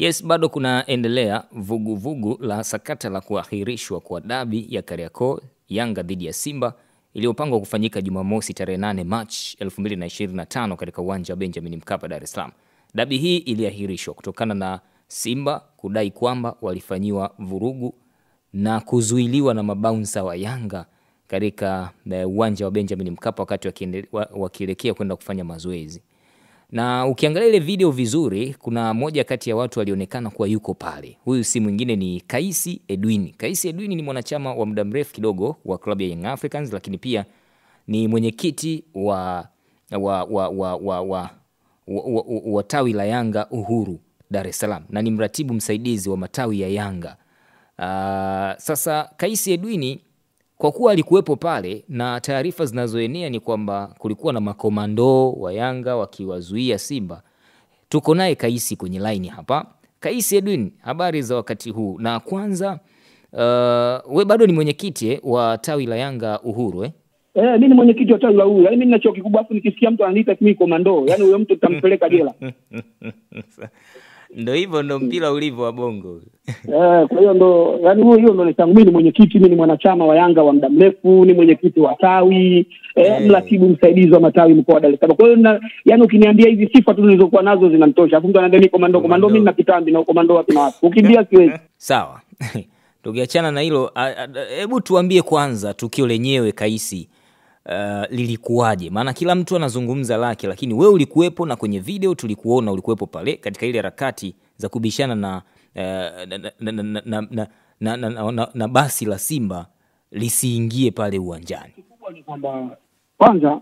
Yes, bado kunaendelea vugu la sakata la kuahirishwa kwa dabi ya Kariakoo Yanga dhidi ya Simba iliyopangwa kufanyika Jumamosi tarehe 8 March 2025 katika uwanja wa Benjamin Mkapa, Dar es Salaam. Dabi hii iliahirishwa kutokana na Simba kudai kwamba walifanyiwa vurugu na kuzuiliwa na mabouncer wa Yanga katika uwanja wa Benjamin Mkapa wakati wakielekea kwenda kufanya mazoezi. Na ukiangalia ile video vizuri, kuna moja kati ya watu walionekana kuwa yuko pale. Huyu si mwingine ni Kaisi Edwin. Kaisi Edwin ni mwanachama wa muda mrefu kidogo wa klabu ya Young Africans, lakini pia ni mwenyekiti wa tawi la Yanga Uhuru Dar es Salaam na ni mratibu msaidizi wa matawi ya Yanga. Sasa Kaisi Edwin kwa kuwa alikuwepo pale, na taarifa zinazoenea ni kwamba kulikuwa na makomando wa Yanga wakiwazuia Simba. Tuko naye Kaisi kwenye line hapa. Kaisi Edwin, habari za wakati huu? Na kwanza we bado ni mwenyekiti wa tawi la Yanga Uhuru mimi ni mwenyekiti wa tawi la Uhuru. Yaani mimi ninacho kikubwa, afu nikisikia mtu ananiita mimi komando, yaani huyo mtu tutampeleka jela. Ndio hivyo, ndio mpira ulivyo wa Bongo. Kwa hiyo ndo, yaani hiyo ndo nitangu, mimi ni mwenyekiti, mimi ni mwanachama wa Yanga wa muda mrefu, ni mwenyekiti wa tawi, mratibu msaidizi wa matawi mkoa wa Dar es Salaam. Kwa hiyo yaani ukiniambia hizi sifa tu nilizokuwa nazo zinanitosha. Afu mtu ananiambia komando, mimi nina kitambi na komando wapi na wapi. Ukimbia siwezi. Sawa. Tukiachana na hilo, hebu tuambie kwanza tukio lenyewe Kaisi. Lilikuwaje? Maana kila mtu anazungumza lake, lakini wewe ulikuwepo na kwenye video tulikuona ulikuwepo pale katika ile harakati za kubishana na basi la Simba lisiingie pale uwanjani. Kikubwa ni kwamba kwanza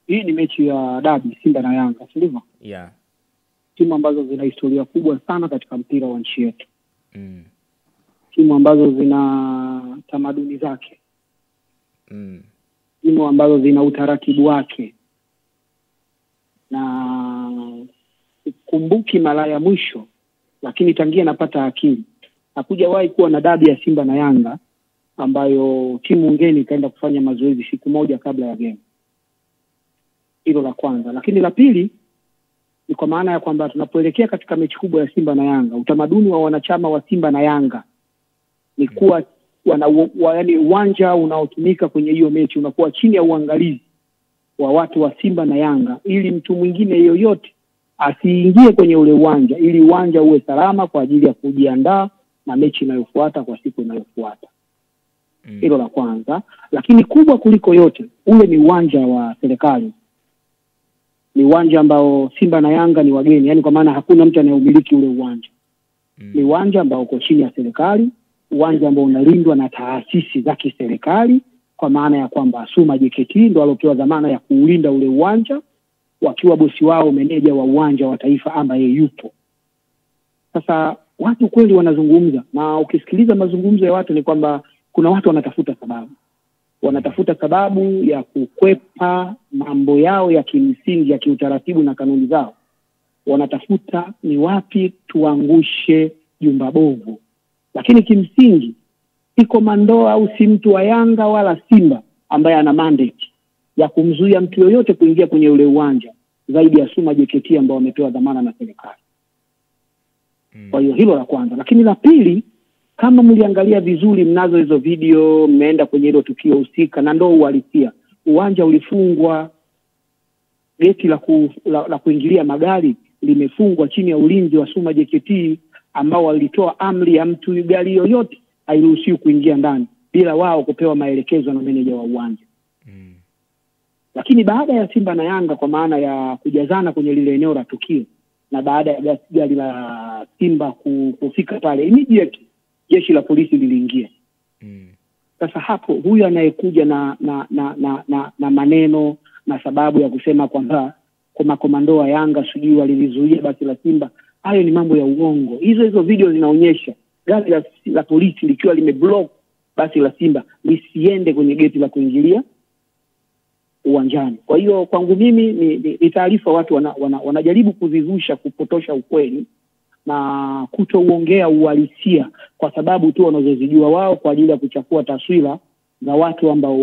hii ni mechi ya dabi Simba na Yanga, sivyo? Yeah. Timu ambazo zina historia kubwa sana katika mpira wa nchi yetu. Timu ambazo zina tamaduni zake. Timu ambazo zina utaratibu wake. Na kumbuki mara ya mwisho, lakini tangia napata akili, hakujawahi kuwa na dabi ya Simba na Yanga ambayo timu ngeni ikaenda kufanya mazoezi siku moja kabla ya game. Hilo la kwanza. Lakini la pili ni kwa maana ya kwamba tunapoelekea katika mechi kubwa ya Simba na Yanga, utamaduni wa wanachama wa Simba na Yanga ni kuwa yaani uwanja unaotumika kwenye hiyo mechi unakuwa chini ya uangalizi wa watu wa Simba na Yanga, ili mtu mwingine yoyote asiingie kwenye ule uwanja, ili uwanja uwe salama kwa ajili ya kujiandaa na mechi inayofuata kwa siku inayofuata. Hilo la kwanza. Lakini kubwa kuliko yote, ule ni uwanja wa serikali. Ni uwanja ambao Simba na Yanga ni wageni, yani kwa maana hakuna mtu anayemiliki ule uwanja. Ni uwanja ambao uko chini ya serikali, uwanja ambao unalindwa na taasisi za kiserikali, kwa maana ya kwamba Suma JKT ndio alopewa dhamana ya kuulinda ule uwanja, wakiwa bosi wao meneja wa uwanja wa taifa ambaye yupo. Sasa watu kweli wanazungumza, na ukisikiliza mazungumzo ya watu ni kwamba kuna watu wanatafuta sababu. Wanatafuta sababu ya kukwepa mambo yao ya kimsingi ya kiutaratibu na kanuni zao. Wanatafuta ni wapi tuangushe jumba bovu. Lakini kimsingi si komando au si mtu wa Yanga wala Simba ambaye ana mandate ya kumzuia mtu yoyote kuingia kwenye ule uwanja zaidi ya Suma JKT ambao wamepewa dhamana na serikali. Kwa hiyo hilo la kwanza. Lakini la pili, kama mliangalia vizuri, mnazo hizo video, mmeenda kwenye hilo tukio husika, na ndio uhalisia. Uwanja ulifungwa, geti la kuingilia magari limefungwa chini ya ulinzi wa Suma JKT ambao walitoa amri ya mtu gari yoyote hairuhusiwi kuingia ndani bila wao kupewa maelekezo na meneja wa uwanja. Lakini baada ya Simba na Yanga, kwa maana ya kujazana kwenye lile eneo la tukio, na baada ya gari la Simba kufika pale, immediate jeshi la polisi liliingia. Sasa hapo huyu anayekuja na maneno na sababu ya kusema kwamba kwa makomando wa Yanga sijui walilizuia basi la Simba, hayo ni mambo ya uongo. Hizo video zinaonyesha gari la polisi likiwa limeblock basi la Simba lisiende kwenye geti la kuingilia uwanjani. Kwa hiyo kwangu mimi ni taarifa watu wanajaribu kuzizusha, kupotosha ukweli na kutouongea uhalisia kwa sababu tu wanazozijua wao, kwa ajili ya kuchafua taswira za watu ambao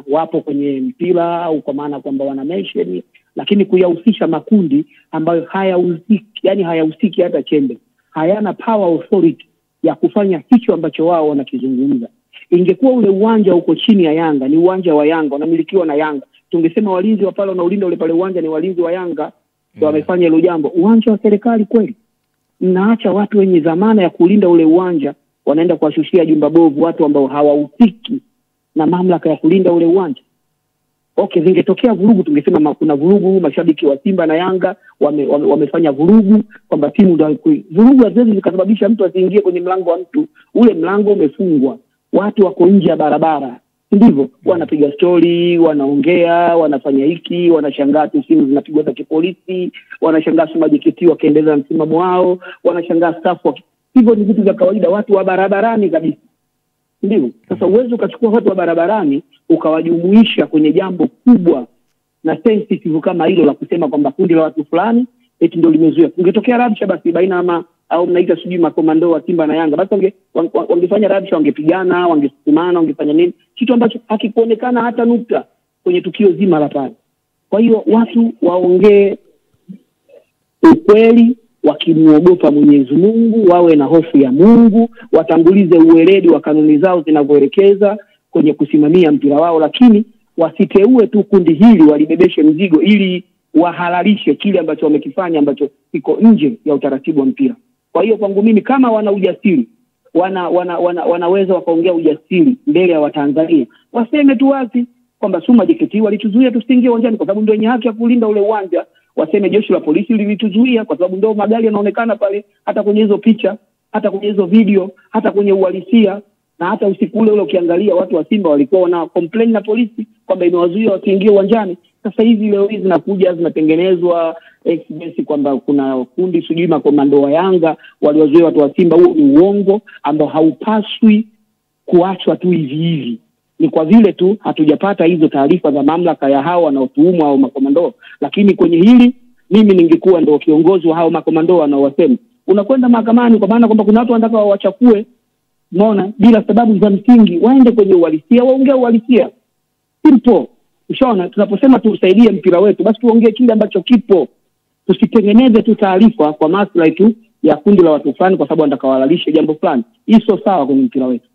wapo kwenye mpira, au kwa maana kwamba wana mention lakini kuyahusisha makundi ambayo hayahusiki hata chembe, hayana power authority ya kufanya hicho ambacho wao wanakizungumza. Ingekuwa ule uwanja uko chini ya Yanga, ni uwanja wa Yanga, unamilikiwa na Yanga, tungesema walinzi wa pale wanaolinda ule pale uwanja ni walinzi wa Yanga, ndio wamefanya hilo jambo. Uwanja wa serikali kweli? Mnaacha watu wenye dhamana ya kulinda ule uwanja wanaenda kuwashushia jumba bovu watu ambao hawahusiki na mamlaka ya kulinda ule uwanja. Okay, zingetokea vurugu, tungesema kuna vurugu, mashabiki wa Simba na Yanga wamefanya vurugu, kwamba timu ndio vurugu. Haziwezi zikasababisha mtu asiingie kwenye mlango wa mtu, ule mlango umefungwa, watu wako nje ya barabara, ndivyo wanapiga story, wanaongea, wanafanya hiki, wanashangaa tu simu zinapigwa za kipolisi, wanashangaa JKT wakaendelea na msimamo wao, wanashangaa staff hivyo. Ni vitu vya kawaida, watu wa barabarani kabisa, ndivyo. Sasa uwezo ukachukua watu wa barabarani ukawajumuisha kwenye jambo kubwa na sensitive kama hilo la kusema kwamba kundi la watu fulani eti ndio limezuia. Ungetokea rabsha basi baina au mnaita sijui makomando wa Simba na Yanga, basi wangefanya rabsha, wangepigana, wangesukumana, wangefanya nini, kitu ambacho hakikuonekana hata nukta kwenye tukio zima la pale. Kwa hiyo watu waongee ukweli, wakimuogopa Mwenyezi Mungu, wawe na hofu ya Mungu, watangulize uweledi wa kanuni zao zinavyoelekeza kwenye kusimamia mpira wao, lakini wasiteue tu kundi hili walibebeshe mzigo ili wahalalishe kile ambacho wamekifanya ambacho kiko nje ya utaratibu wa mpira. Kwa hiyo kwangu mimi, kama wana ujasiri, wanaweza wakaongea ujasiri mbele ya Watanzania, waseme tu wazi kwamba JKT walituzuia tusiingie uwanjani kwa sababu ndio wenye haki ya kulinda ule uwanja. Waseme jeshi la polisi lilituzuia kwa sababu ndio magari yanaonekana pale, hata kwenye hizo picha, hata kwenye hizo video, hata kwenye uhalisia. Na hata usiku ule ukiangalia watu wa Simba walikuwa wana complain na polisi kwamba imewazuia wasiingie uwanjani. Sasa hivi leo hizi zinakuja zinatengenezwa evidence kwamba kuna kundi sijui makomando wa Yanga waliwazuia watu wa Simba. Huo ni uongo ambao haupaswi kuachwa tu hivi hivi. Ni kwa vile tu hatujapata hizo taarifa za mamlaka ya hao wanaotuumwa au makomando. Lakini kwenye hili mimi ningekuwa ndio kiongozi wa hao makomando wanaowasema, unakwenda mahakamani kwa maana kwamba kuna watu wanataka wawachafue, unaona, bila sababu za msingi, waende kwenye uhalisia, waongee uhalisia. Simple. Ushaona, tunaposema tusaidie mpira wetu, basi tuongee kile ambacho kipo. Tusitengeneze tu taarifa kwa maslahi tu ya kundi la watu fulani kwa sababu wanataka walalishe jambo fulani. Hii sio sawa kwenye mpira wetu.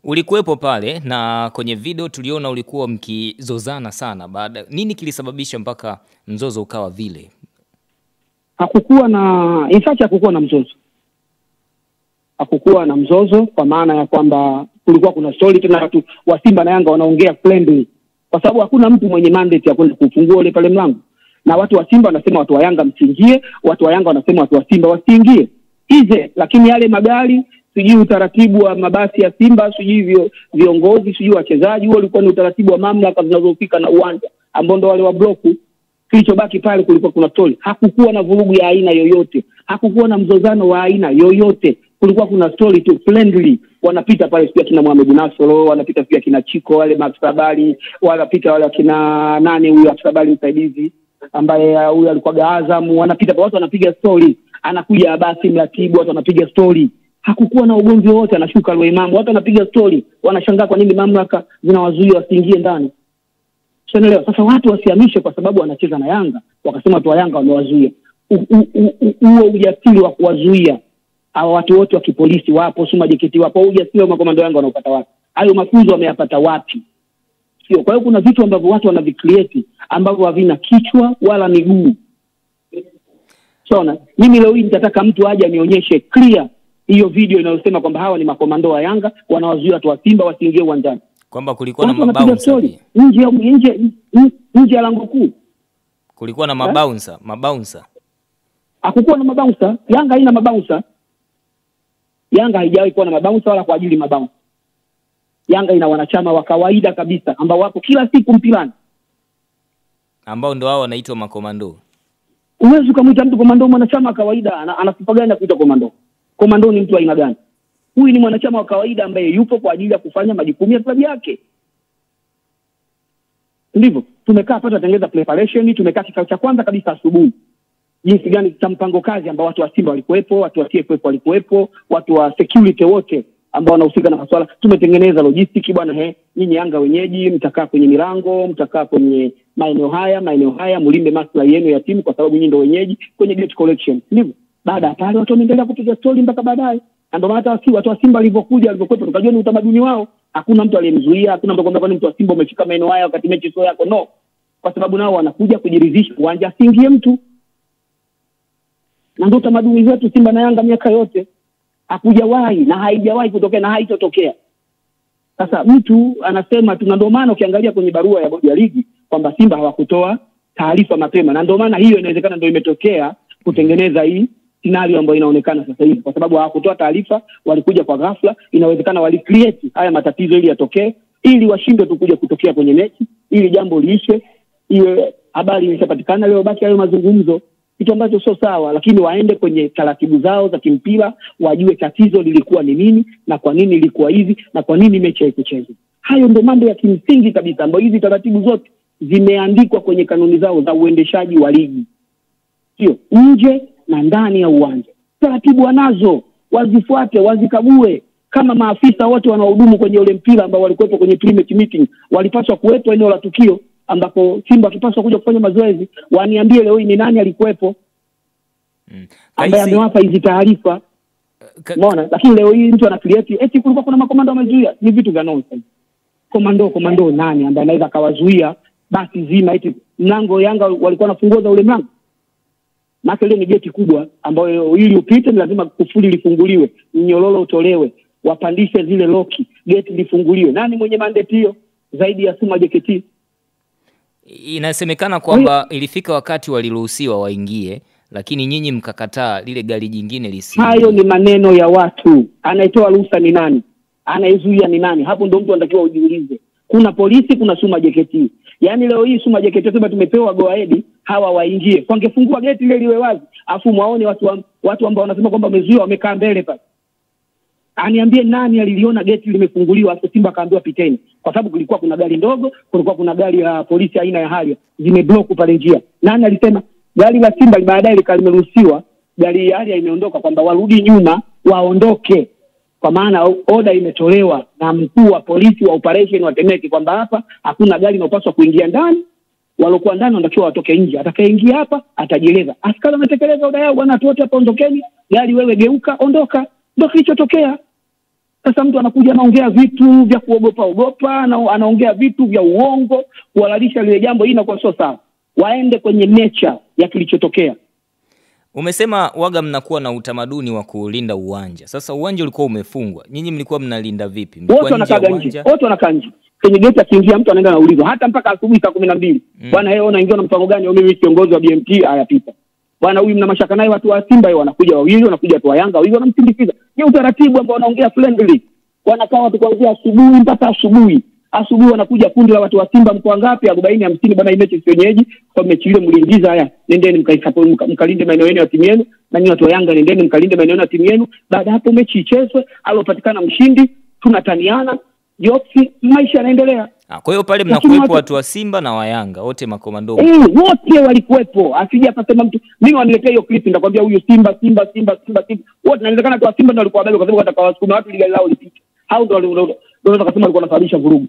Ulikuwepo pale na kwenye video tuliona ulikuwa mkizozana sana. Baada nini kilisababisha mpaka mzozo ukawa vile? Hakukuwa na mzozo. Hakukuwa na mzozo kwa maana ya kwamba kulikuwa kuna story tena watu wa Simba na Yanga wanaongea friendly. Kwa sababu hakuna mtu mwenye mandate ya kwenda kufungua ule pale mlango. Na watu wa Simba wanasema watu wa Yanga msiingie, watu wa Yanga wanasema watu wa Simba wasiingie. Lakini yale magari, sijui utaratibu wa mabasi ya Simba, sijui viongozi, sijui wachezaji, huo ulikuwa ni utaratibu wa mamlaka zinazofika na uwanja ambao ndo wale wa bloku. Kilichobaki pale kulikuwa kuna story. Hakukuwa na vurugu ya aina yoyote. Hakukuwa na mzozano wa aina yoyote. Kulikuwa kuna story tu friendly. Wanapita pale sio kina Mohamed Nasoro, wanapita pia kina Chiko wale Max Sabali, wanapita wale kina nani huyu Sabali msaidizi ambaye huyu alikuwa Azam, wanapita watu wanapiga story. Anakuja Abasi Mratibu, watu wanapiga story. Hakukuwa na ugomvi wote, anashuka Al Imam, watu wanapiga story. Wanashangaa kwa nini mamlaka zinawazuia wasiingie ndani. Sasa watu wasihamishe kwa sababu wanacheza na Yanga, wakasema watu wa Yanga wamewazuia. Huo ujasiri wa kuwazuia hao watu wote wa kipolisi wapo, JKT wapo, ujasiri wa makomando Yanga wanaopata wapi? Hayo mafunzo wameyapata wapi? Sio. Kwa hiyo kuna vitu ambavyo watu wanavicreate ambavyo havina kichwa wala miguu. Sawa. Mimi leo hii nitataka mtu aje anionyeshe clear hiyo video inayosema kwamba hawa ni makomando wa Yanga wanawazuia watu wa Simba wasiingie uwanjani. Kwamba kulikuwa na mabouncer nje ya lango kuu. Kulikuwa na mabouncer. Hakukuwa na mabouncer. Yanga haina mabouncer. Yanga haijawahi kuwa na mabouncer wala kwa ajili mabouncer. Yanga ina wanachama wa kawaida kabisa ambao wapo kila siku mpilani, ambao ndio hao wanaitwa makomando. Uwezo kumuita mtu komando mwanachama wa kawaida, anakupa gani kuita komando? Komando ni mtu aina gani? Huyu ni mwanachama wa kawaida ambaye yupo kwa ajili ya kufanya majukumu ya klabu yake. Ndivyo. Tumekaa pata tengeza preparation, tumekaa kikao cha kwanza kabisa asubuhi. Jinsi gani cha mpango kazi ambao watu wa Simba walikuwepo, watu wa TFF walikuwepo, watu wa security wote ambao wanahusika na masuala, tumetengeneza logistics bwana, nyinyi Yanga wenyeji mtakaa kwenye milango, mtakaa kwenye maeneo haya mlinde maslahi yenu ya timu kwa sababu nyinyi ndio wenyeji kwenye gate collection. Ndivyo. Baada ya pale watu wanaendelea kupiga story mpaka baadaye. Ndio maana hata watu wa Simba walivyokuwa tukajua ni utamaduni wao. Hakuna mtu aliyemzuia, hakuna mtu kwamba mtu wa Simba umefika maeneo haya wakati mechi sio yako. No. Kwa sababu nao wanakuja kujiridhisha uwanja asingie mtu. Na ndio utamaduni wetu Simba na Yanga miaka yote. Hakujawahi na haijawahi kutokea na haitotokea. Sasa mtu anasema ndio maana ukiangalia kwenye barua ya bodi ya ligi kwamba Simba hawakutoa taarifa mapema, na ndio maana hiyo inawezekana ndio imetokea kutengeneza hii scenario ambayo inaonekana sasa hivi, kwa sababu hawakutoa taarifa, walikuja kwa ghafla. Inawezekana walicreate haya matatizo ili yatokee, ili washinde tu kuja kutokea kwenye mechi, ili jambo liishe, iwe habari imeshapatikana, leo baki hayo mazungumzo, kitu ambacho sio sawa. Lakini waende kwenye taratibu zao za kimpira, wajue tatizo lilikuwa ni nini na kwa nini ilikuwa hivi na kwa nini mechi haikuchezwa. Hayo ndio mambo ya kimsingi kabisa ambayo hizi taratibu zote zimeandikwa kwenye kanuni zao za uendeshaji wa ligi, sio nje na ndani ya uwanja. Taratibu wanazo, wazifuate, wazikague. Kama maafisa wote wanaohudumu kwenye ule mpira ambao walikuwepo kwenye pre-match meeting walipaswa kuwepo eneo la tukio ambapo Simba akipaswa kuja kufanya mazoezi, waniambie leo hii ni nani alikuwepo ambaye amewapa hizi taarifa. Umeona? Lakini leo hii mtu anacreate eti kulikuwa kuna makomando wamezuia. Ni vitu vya nonsense. Komando nani ambaye anaweza akawazuia basi zima eti mlango Yanga walikuwa wanafunguza ule mlango? Maana ile ni geti kubwa ambayo ili upite ni lazima kufuli lifunguliwe, mnyororo utolewe, wapandishe zile loki, geti lifunguliwe. Nani mwenye mandate hiyo zaidi ya Suma JKT? Inasemekana kwamba ilifika wakati waliruhusiwa waingie, lakini nyinyi mkakataa lile gari jingine lisi. Hayo ni maneno ya watu. Anayetoa ruhusa ni nani? Anayezuia ni nani? Hapo ndio mtu anatakiwa ujiulize. Kuna polisi, kuna Suma JKT. Yaani leo hii Suma JKT sema tumepewa go ahead hawa waingie. Wangefungua geti ile liwe wazi, afu muone watu ambao wanasema kwamba wamezuia wamekaa mbele pale. Aniambie nani aliliona geti limefunguliwa afu Simba kaambiwa piteni? Kwa sababu kulikuwa kuna gari ndogo, kulikuwa kuna gari la polisi aina ya Harrier zimeblock pale njia. Nani alisema gari la Simba baadaye limeruhusiwa, gari ya Harrier imeondoka kwamba warudi nyuma waondoke? Kwa maana order imetolewa na mkuu wa polisi wa operation wa Temeke kwamba hapa hakuna gari linalopaswa kuingia ndani, walokuwa ndani wanatakiwa watoke nje. Atakayeingia hapa atajieleza. Askari wametekeleza order yao, bwana, watu wote hapa ondokeni, gari wewe geuka, ondoka. Ndio kilichotokea. Sasa mtu anakuja anaongea vitu vya kuogopa, anaongea vitu vya uongo kuhalalisha lile jambo. Hii inakuwa sio sawa. Waende kwenye nature ya kilichotokea. Umesema waga mnakuwa na utamaduni wa kulinda uwanja. Sasa uwanja ulikuwa umefungwa. Nyinyi mlikuwa mnalinda vipi? Wote wanakaa nje. Wote wanakaa nje. Kwenye geti akiingia mtu anaenda anaulizwa hata mpaka asubuhi saa 12. Bwana yeye unaingia na mpango gani? Mimi kiongozi wa BMT hayapita. Bwana huyu mna mashaka naye, watu wa Simba wanakuja wawili, wanakuja watu wa Yanga wawili, wanamsindikiza. Ni utaratibu ambao wanaongea friendly. Wanakaa watu kuanzia asubuhi mpaka asubuhi. Asubuhi wanakuja kundi la watu wa Simba mko ngapi? 40 50. Bwana hii mechi wenyeji kwa mechi ile mliingiza, haya nendeni mkalinde maeneo yenu ya timu yenu, na nyinyi watu wa Yanga nendeni mkalinde maeneo ya timu yenu. Baada hapo mechi ichezwe, alopatikana mshindi tunataniana, yote maisha yanaendelea. Kwa hiyo pale mnakuwepo watu wa Simba na wa Yanga wote makomando. Wote walikuwepo. Asije apasema mtu mimi waniletea hiyo clip nitakwambia huyu Simba. Wote inawezekana tu wa Simba ndio walikuwa wabebe kwa sababu watakawasukuma watu ile lao lipite. Hao ndio wakasema walikuwa wanasababisha vurugu.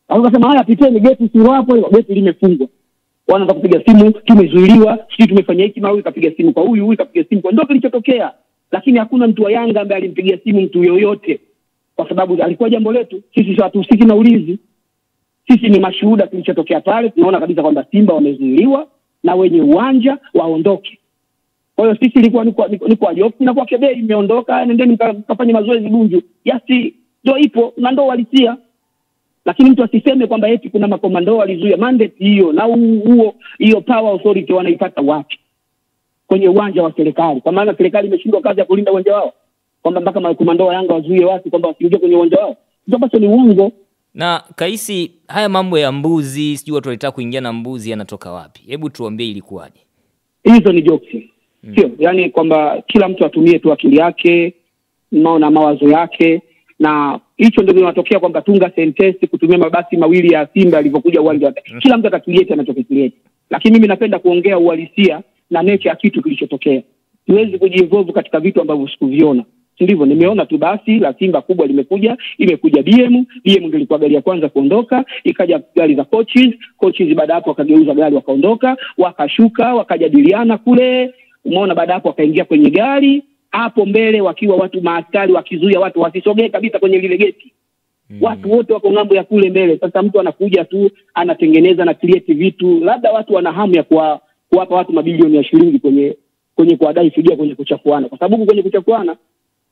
Wakasema haya piteni geti sio hapo, ile geti limefungwa. Wanaanza kupiga simu, tumezuiliwa, sisi tumefanya hiki, huyu kapiga simu kwa huyu kapiga simu kwa, ndio kilichotokea. Lakini hakuna mtu wa Yanga ambaye alimpigia simu mtu yoyote, kwa sababu alikuwa jambo letu. Sisi hatuhusiki na ulinzi. Sisi ni mashuhuda kilichotokea pale. Tunaona kabisa kwamba Simba wamezuiliwa na wenye uwanja waondoke. Kwa hiyo sisi ilikuwa ni kwa Jofu na kwa Kebe imeondoka, nendeni mkafanye mazoezi Bunju. Yasi ndio ipo na ndio walisia. Lakini mtu asiseme kwamba eti kuna makomando walizuia. Mandate hiyo na hiyo power authority wanaipata wapi? Kwenye uwanja wa serikali. Kwa maana serikali imeshindwa kazi ya kulinda uwanja wao. Kwamba mpaka makomando wa Yanga wazuie watu kwamba wasiingie kwenye uwanja wao. Ndio basi ni uongo. Na Kaisi, haya mambo ya mbuzi, sijui watu walitaka kuingia na mbuzi yanatoka wapi? Hebu tuambie ilikuwaje? Hizo ni jokes. Sio, yani kwamba kila mtu atumie tu akili yake, na mawazo yake, na hicho ndio kinatokea kwamba tunga sentence kutumia mabasi mawili ya Simba alivyokuja uwanja wote. Kila mtu atakilieta anachokikieta. Lakini mimi napenda kuongea uhalisia na nature ya kitu kilichotokea. Siwezi kujiinvolve katika vitu ambavyo sikuviona. Ndivyo nimeona tu basi la Simba kubwa imekuja BM ndio ilikuwa gari ya kwanza kuondoka, ikaja gari za coaches baada hapo wakageuza gari wakaondoka, wakashuka wakajadiliana kule, umeona. Baada hapo wakaingia kwenye gari hapo mbele wakiwa watu maaskari wakizuia watu wasisogee kabisa kwenye lile geti. Watu wote wako ngambo ya kule mbele. Sasa mtu anakuja tu anatengeneza na create vitu, labda watu wana hamu ya kuwapa watu mabilioni ya shilingi kwenye kuadai fidia kwenye kuchafuana, kwa sababu kwenye kuchafuana,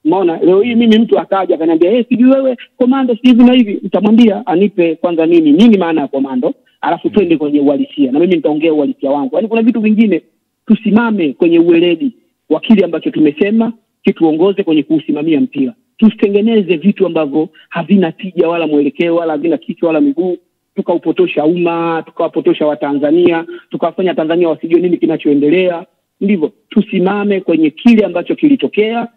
umeona. Leo hii mimi mtu akaja akaniambia sijui wewe komando si hivi na hivi, nitamwambia anipe kwanza nini maana ya komando, alafu twende kwenye uhalisia na mimi nitaongea uhalisia wangu. Yaani kuna vitu vingine tusimame kwenye uweledi wa kile ambacho tumesema kituongoze kwenye kuusimamia mpira. Tusitengeneze vitu ambavyo havina tija wala mwelekeo wala havina kichwa wala miguu, tukaupotosha umma, tukawapotosha Watanzania, tukawafanya Tanzania wasijue nini kinachoendelea. Ndivyo tusimame kwenye kile ambacho kilitokea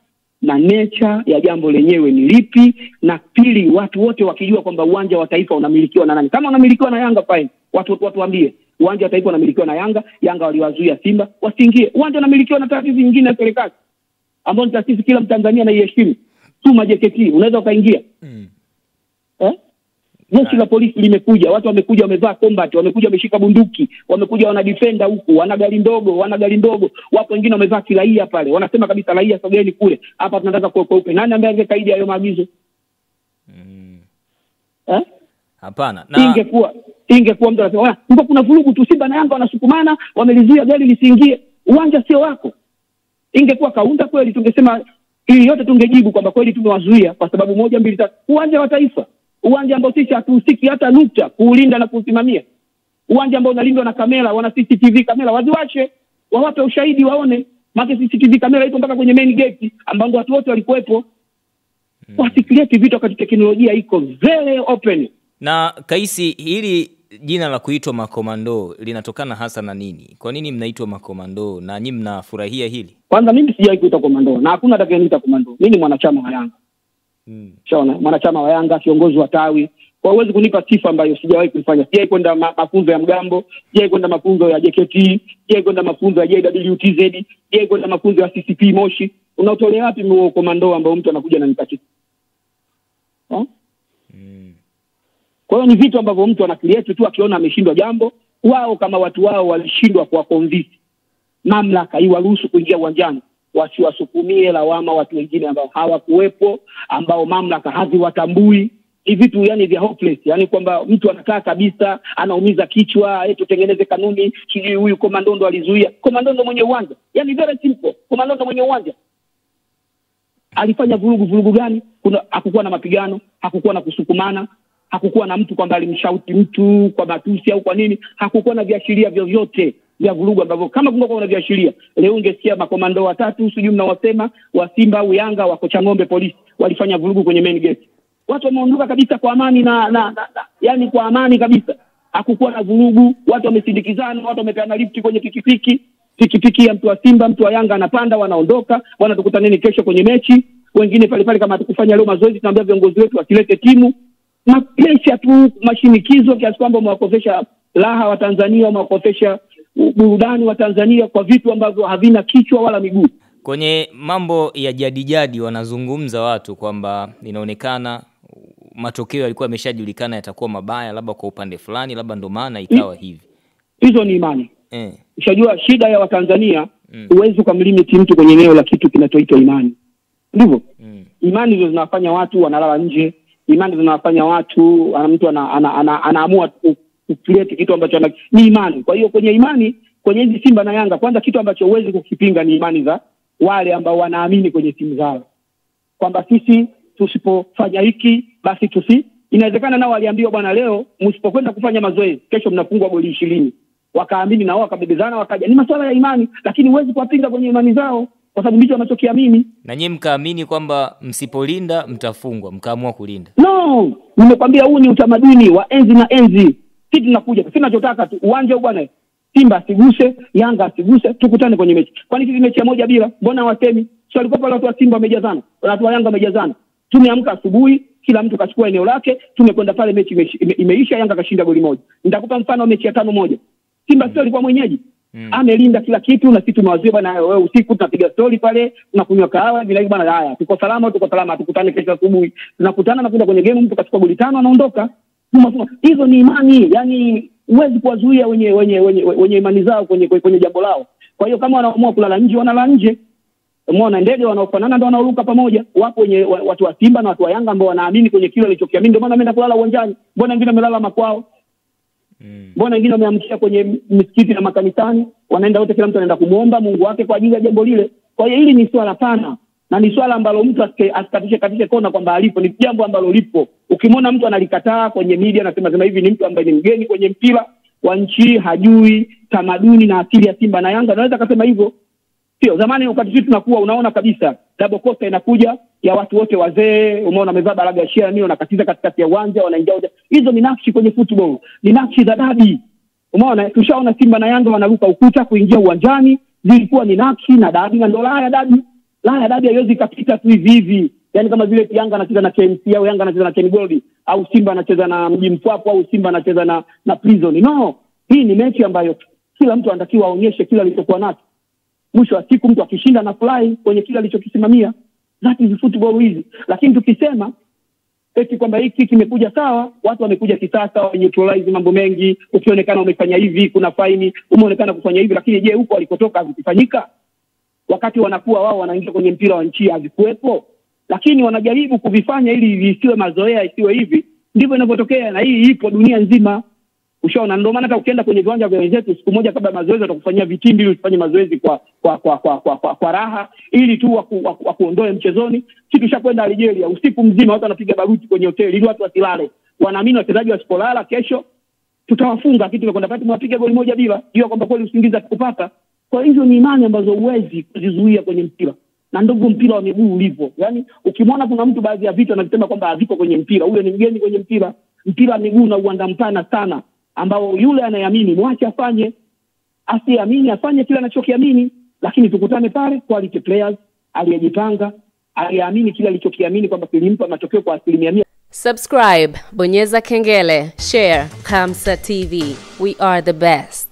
na nature ya jambo lenyewe ni lipi, na pili watu wote wakijua kwamba uwanja wa Taifa unamilikiwa na nani. Kama unamilikiwa na Yanga fine, watu waambie uwanja wa Taifa unamilikiwa na Yanga waliwazuia Simba wasiingie. Uwanja unamilikiwa na taasisi nyingine ya serikali ambayo ni taasisi kila Mtanzania anaiheshimu. Tuma JKT unaweza ukaingia. Jeshi la polisi limekuja, watu wamekuja wamevaa combat, wamekuja wameshika bunduki, wamekuja wana defender huku, wana gari ndogo, wapo wengine wamevaa kiraia pale. Wanasema kabisa raia sogeni kule. Hapa tunataka kweupe. Nani ambaye angekaidi hayo maagizo? Hapana. Ingekuwa mtu anasema, "Mbona kuna vurugu tu, Simba na Yanga wanasukumana, wamelizuia gari lisiingie." Uwanja sio wako. Ingekuwa kaunda kweli tungesema ili yote tungejibu kwamba kweli tumewazuia kwa sababu 1 2 3. Uwanja wa Taifa, uwanja ambao sisi hatuhusiki hata nukta kuulinda na kuusimamia, uwanja ambao unalindwa na kamera, wana CCTV kamera, waziwashe wawape ushahidi waone. Maana CCTV kamera ipo mpaka kwenye main gate ambapo watu wote walikuwepo. Wasikilize vitu wakati teknolojia iko very open. Na Kaisi, hili jina la kuitwa makomando linatokana hasa na nini? Kwa nini mnaitwa makomando na nyinyi mnafurahia hili? Kwanza mimi sijawahi kuitwa komando na hakuna atakayeniita komando. Mimi ni mwanachama wa Yanga. Shaona, mwanachama wa Yanga, kiongozi wa tawi. Kwa huwezi kunipa sifa ambayo sijawahi kuifanya. Sijawahi kwenda mafunzo ya Mgambo, sijawahi kwenda mafunzo ya JKT, sijawahi kwenda mafunzo ya JWTZ, sijawahi kwenda mafunzo ya CCP Moshi. Unaotolea wapi mwa komando ambao mtu anakuja na nipati? Kwa hiyo ni vitu ambavyo mtu anakreate tu akiona ameshindwa jambo. Wao kama watu wao walishindwa kwa convince mamlaka iwaruhusu kuingia uwanjani, wasiwasukumie lawama watu wengine ambao hawakuwepo, ambao mamlaka haziwatambui. Ni vitu yani vya hopeless, yani kwamba mtu anakaa kabisa anaumiza kichwa, tutengeneze kanuni, sijui huyu komando ndo alizuia. Komando ndo mwenye uwanja. Yani very simple. Komando ndo mwenye uwanja. Alifanya vurugu gani? Hakukuwa na mapigano, hakukuwa na kusukumana, hakukuwa na mtu kwamba alimshauti mtu kwa matusi au kwa nini. Hakukuwa na viashiria vyovyote vya vurugu ambavyo kama kungekuwa na viashiria leo ungesia makomando 3 sijui mnawasema wa Simba au Yanga wako Changombe polisi walifanya vurugu kwenye main gate. Watu wameondoka kabisa kwa amani yani kwa amani kabisa. Hakukuwa na vurugu, watu wamesindikizana, watu wamepeana lift kwenye pikipiki ya mtu wa Simba, mtu wa Yanga anapanda, wanaondoka, bwana tukutaneni kesho kwenye mechi. Wengine pale kama tukufanya leo mazoezi tunaambia viongozi wetu wasilete timu. Na pressure tu, mashinikizo kiasi kwamba mwakofesha raha wa Tanzania, mwakofesha burudani wa Tanzania kwa vitu ambavyo havina kichwa wala miguu. Kwenye mambo ya jadi wanazungumza watu kwamba inaonekana matokeo yalikuwa yameshajulikana yatakuwa mabaya labda kwa upande fulani, labda ndo maana ikawa hivi. Hizo ni imani. Ushajua shida ya Watanzania, huwezi kumlimit mtu kwenye eneo la kitu kinachoitwa imani. Ndivyo? Imani ndio zinafanya watu wanalala nje. Imani zinawafanya watu mtu anaamua kucreate kitu ambacho ni imani. Kwa hiyo kwenye imani, kwenye hizi Simba na Yanga, kwanza kitu ambacho huwezi kukipinga ni imani za wale ambao wanaamini kwenye timu zao. Kwamba sisi tusipofanya hiki basi inawezekana nao waliambiwa bwana leo msipokwenda kufanya mazoezi kesho mnafungwa goli 20. Wakaamini na wao wakabebezana wakaja. Ni masuala ya imani, lakini huwezi kuwapinga kwenye imani zao kwa sababu ndicho wanachokiamini. Na nyinyi mkaamini kwamba msipolinda mtafungwa, mkaamua kulinda. No, nimekwambia huu ni utamaduni wa enzi na enzi. Sisi tunakuja, sisi tunachotaka tu uwanja bwana, Simba asiguse, Yanga asiguse, tukutane kwenye mechi. Kwani hizi mechi moja bila, mbona wasemi? Sio walikuwa pale watu wa Simba wamejazana, watu wa Yanga wamejazana. Tumeamka asubuhi, kila mtu kachukua eneo lake, tumekwenda pale mechi imeisha, Yanga kashinda goli 1. Nitakupa mfano wa mechi ya 5-1. Simba sio alikuwa mwenyeji. Amelinda kila kitu, na sisi tumewazia bwana, wewe usiku tunapiga story pale, tunakunywa kahawa bila bwana, haya tuko salama, tukutane kesho asubuhi. Tunakutana na kwenda kwenye game, mtu kachukua goli 5 anaondoka. Hizo ni imani, yani huwezi kuwazuia wenye imani zao kwenye jambo lao. Kwa hiyo kama wanaamua kulala nje, wanalala nje. Umeona ndege wanaofanana ndio wanaruka pamoja. Wapo wenye watu wa Simba na watu wa Yanga ambao wanaamini kwenye kile walichokiamini, ndio maana ameenda kulala uwanjani. Mbona wengine wamelala makwao? Mbona wengine wameamkia kwenye misikiti na makanisani, wanaenda wote, kila mtu anaenda kumuomba Mungu wake kwa ajili ya jambo lile. Kwa hiyo hili ni swala pana, na ni swala ambalo mtu asikatishe kona kwamba alipo, ni jambo ambalo lipo. Ukimwona mtu analikataa kwenye media anasema hivi, ni mtu ambaye ni mgeni kwenye mpira wa nchi, hajui tamaduni na asili ya Simba na Yanga, anaweza kusema hivyo. Sio zamani wakati sisi tunakuwa unaona kabisa double coaster inakuja ya watu wote wazee, umeona wamevaa baraga ya shia nini, wanakatiza katikati ya uwanja, wanaingia uwanja. Hizo ni nakshi kwenye football, ni nakshi za dabi. Umeona tushaona Simba na Yanga wanaruka ukuta kuingia uwanjani, zilikuwa ni nakshi na dabi, na ndio la dabi haiwezi kupita tu hivi. Yaani kama vile Yanga anacheza na KMC au Yanga anacheza na Ken Gold au Simba anacheza na Mji Mkwapo au Simba anacheza na Prison. No, hii ni mechi ambayo kila mtu anatakiwa aonyeshe kila alichokuwa nacho. Mwisho wa siku mtu akishinda na fly kwenye kile alichokisimamia. That is football hizi. Lakini tukisema eti kwamba hiki kimekuja sawa, watu wamekuja kisasa, wa neutralize mambo mengi, ukionekana umefanya hivi kuna faini, umeonekana kufanya hivi, lakini je, huko alikotoka hazifanyika? Wakati wanakuwa wao wanaingia kwenye mpira wa nchi hazikuepo, lakini wanajaribu kuvifanya ili visiwe mazoea, isiwe hivi. Ndivyo inavyotokea, na hii ipo dunia nzima. Ushaona, ndio maana hata ukienda kwenye viwanja vya wenzetu siku moja kabla mazoezi watakufanyia vitimbi ili usifanye mazoezi kwa raha, ili tu kuondoe mchezoni. Sisi tushakwenda Algeria usiku mzima, watu wanapiga baruti kwenye hoteli ili watu wasilale. Wanaamini wachezaji wasipolala kesho tutawafunga, kitu tumekwenda pale tumewapiga goli 1 bila. Hiyo kwamba kweli usingiza kupata. Kwa hizo ni imani ambazo huwezi kuzizuia kwenye mpira. Na ndogo mpira wa miguu ulivyo. Yaani ukimwona kuna mtu baadhi ya vitu anasema kwamba haviko kwenye mpira, ule ni mgeni kwenye mpira. Mpira wa miguu na uwanda mpana sana, ambao yule anayeamini mwache afanye, asiamini afanye kile anachokiamini. Lakini tukutane pale quality players, aliyejipanga, aliamini kile alichokiamini kwamba kilimpa matokeo kwa 100%. Subscribe, bonyeza kengele, share Kamsa TV. We are the best.